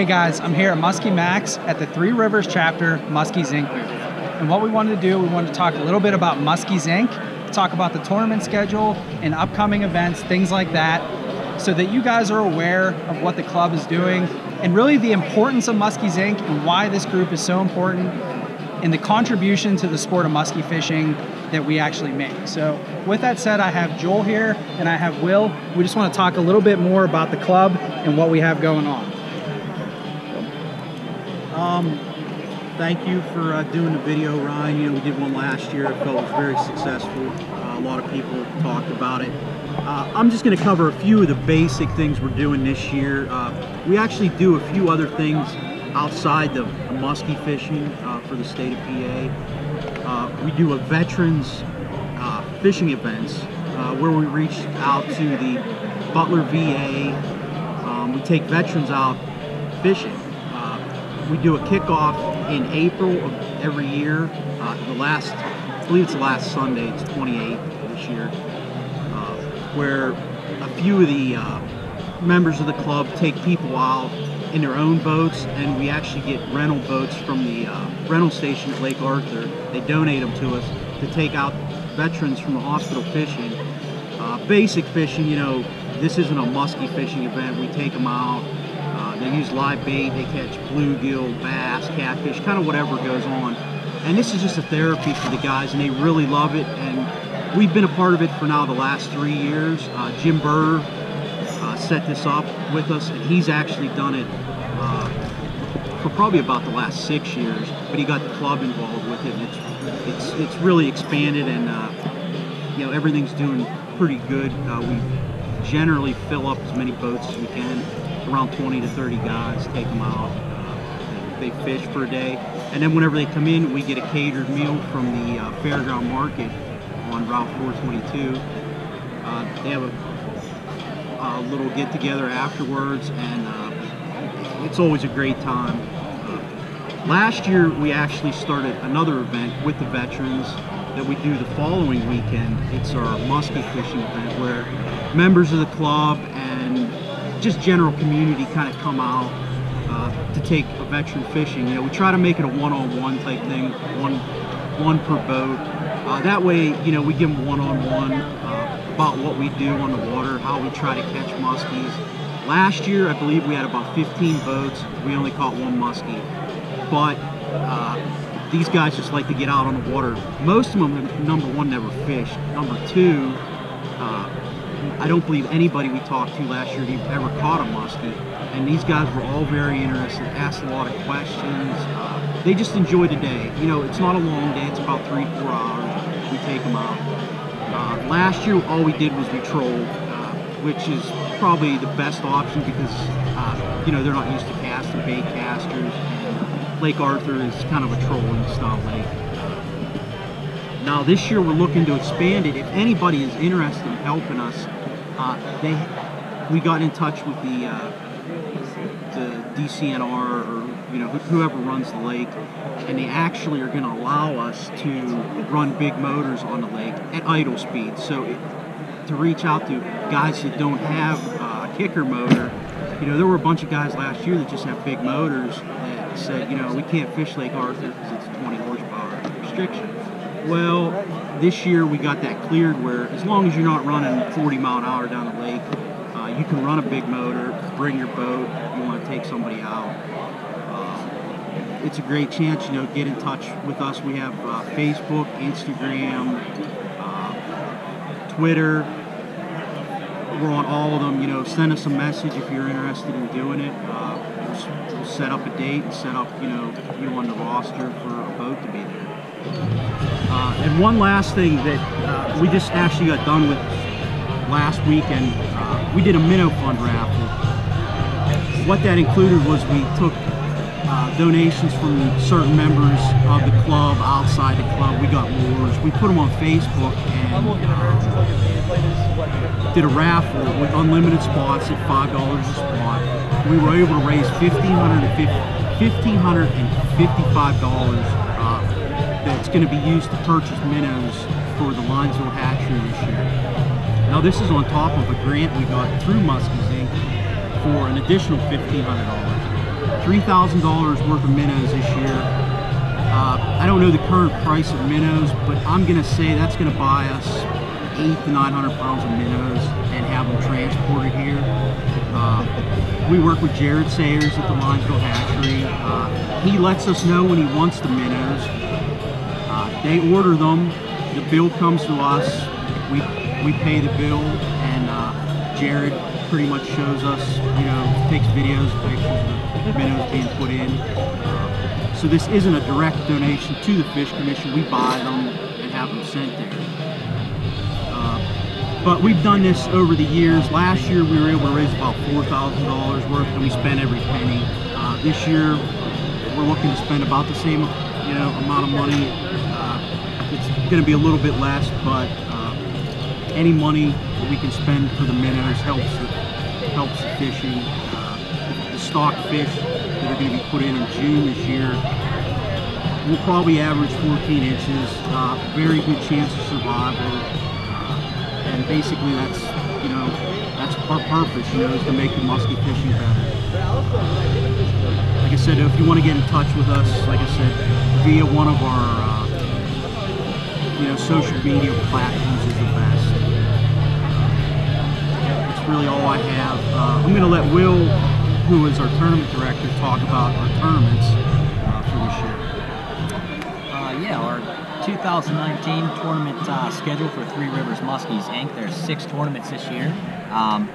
Hey guys, I'm here at Muskie Max at the Three Rivers chapter, Muskies Inc. booth. And what we wanted to do, we wanted to talk a little bit about Muskies Inc., talk about the tournament schedule and upcoming events, things like that, so that you guys are aware of what the club is doing and really the importance of Muskies Inc. and why this group is so important and the contribution to the sport of muskie fishing that we actually make. So with that said, I have Joel here and I have Will. We just want to talk a little bit more about the club and what we have going on. Thank you for doing the video, Ryan. You know, we did one last year. I felt it was very successful. A lot of people talked about it. I'm just going to cover a few of the basic things we're doing this year. We actually do a few other things outside the muskie fishing for the state of PA. We do a veterans fishing events where we reach out to the Butler VA. We take veterans out fishing. We do a kickoff in April of every year. I believe it's the last Sunday, it's 28th this year, where a few of the members of the club take people out in their own boats, and we actually get rental boats from the rental station at Lake Arthur. They donate them to us to take out veterans from the hospital fishing. Basic fishing, you know, this isn't a musky fishing event. We take them out. They use live bait, they catch bluegill, bass, catfish, kind of whatever goes on. And this is just a therapy for the guys, and they really love it. And we've been a part of it for now the last 3 years. Jim Burr set this up with us, and he's actually done it for probably about the last 6 years, but he got the club involved with it, and it's really expanded, and you know, everything's doing pretty good. We generally fill up as many boats as we can. Around 20 to 30 guys, take them out, they fish for a day, and then whenever they come in, we get a catered meal from the Fairground Market on Route 422. They have a little get-together afterwards, and it's always a great time. Last year, we actually started another event with the veterans that we do the following weekend. It's our musky fishing event where members of the club and just general community kind of come out to take a veteran fishing. You know, we try to make it a one-on-one type thing, one per boat. That way, you know, we give them one-on-one about what we do on the water, how we try to catch muskies. Last year, I believe we had about 15 boats. We only caught one muskie, but these guys just like to get out on the water. Most of them, number one, never fished. Number two, I don't believe anybody we talked to last year ever caught a muskie, and these guys were all very interested, asked a lot of questions. They just enjoy the day. You know, it's not a long day, it's about 3 to 4 hours. We take them out. Last year, all we did was we trolled, which is probably the best option because, you know, they're not used to casting, bait casters, and Lake Arthur is kind of a trolling style lake. Now this year we're looking to expand it. If anybody is interested in helping us, we got in touch with the DCNR, or you know, whoever runs the lake, and they actually are going to allow us to run big motors on the lake at idle speed. So to reach out to guys that don't have a kicker motor, you know, there were a bunch of guys last year that just have big motors that said, you know, we can't fish Lake Arthur because it's a 20 horsepower restriction. Well, this year we got that cleared where as long as you're not running 40 mile an hour down the lake, you can run a big motor, bring your boat, if you want to take somebody out. It's a great chance, you know, get in touch with us. We have Facebook, Instagram, Twitter. We're on all of them. You know, send us a message if you're interested in doing it. We'll set up a date and set up, you know, you on the roster for a boat to be there. And one last thing that we just actually got done with last weekend, we did a Minnow fund raffle. What that included was we took donations from certain members of the club, outside the club. We got lures. We put them on Facebook and did a raffle with unlimited spots at $5 a spot. We were able to raise $1,555 that's going to be used to purchase minnows for the Linesville hatchery this year. Now this is on top of a grant we got through Muskies Inc. for an additional $1,500. $3,000 worth of minnows this year. I don't know the current price of minnows, but I'm gonna say that's gonna buy us 800 to 900 pounds of minnows and have them transported here. We work with Jared Sayers at the Linesville Hatchery. He lets us know when he wants the minnows. They order them, the bill comes to us, we pay the bill, and Jared pretty much shows us, you know, takes videos, pictures of minnows being put in. So this isn't a direct donation to the Fish Commission. We buy them and have them sent there. But we've done this over the years. Last year we were able to raise about $4,000 worth, and we spent every penny. This year we're looking to spend about the same, you know, amount of money. It's going to be a little bit less, but any money that we can spend for the minnows helps the fishing. The stock fish that are going to be put in June this year will probably average 14 inches. Very good chance of survival. And basically that's, you know, that's our purpose, you know, is to make the musky fishing better. Like I said, if you want to get in touch with us, like I said, via one of our, you know, social media platforms is the best. That's really all I have. I'm going to let Will, who is our tournament director, talk about our tournaments for this year. Yeah, our 2019 tournament schedule for Three Rivers Muskies Inc. There's 6 tournaments this year.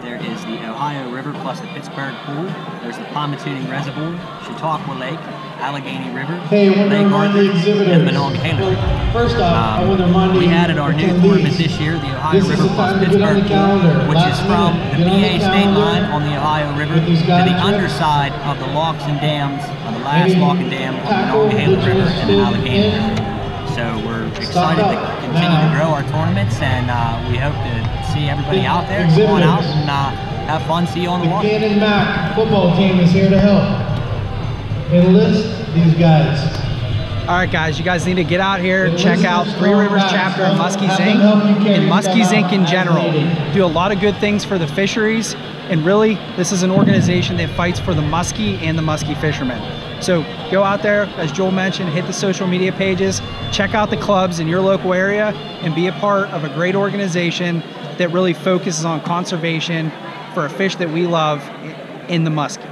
There is the Ohio River plus the Pittsburgh Pool. There's the Ponmatooning Reservoir, Chautauqua Lake, Allegheny River, Lake Arthur, and Monongahela River. We added our new tournament this year, the Ohio River plus Pittsburgh Pool, which is from the BA state line on the Ohio River to the underside of the locks and dams, the last lock and dam on the Monongahela River and the Allegheny River. So we're excited to continue to grow our tournaments, and we hope to see everybody out there. Come on out and have fun. See you on the water. The Mac football team is here to help enlist these guys. All right, guys, you guys need to get out here, check out Three Rivers chapter of Muskies Inc. and Muskies Inc. in general. Do a lot of good things for the fisheries, and really, this is an organization that fights for the muskie and the musky fishermen. So go out there, as Joel mentioned, hit the social media pages, check out the clubs in your local area, and be a part of a great organization that really focuses on conservation for a fish that we love in the muskie.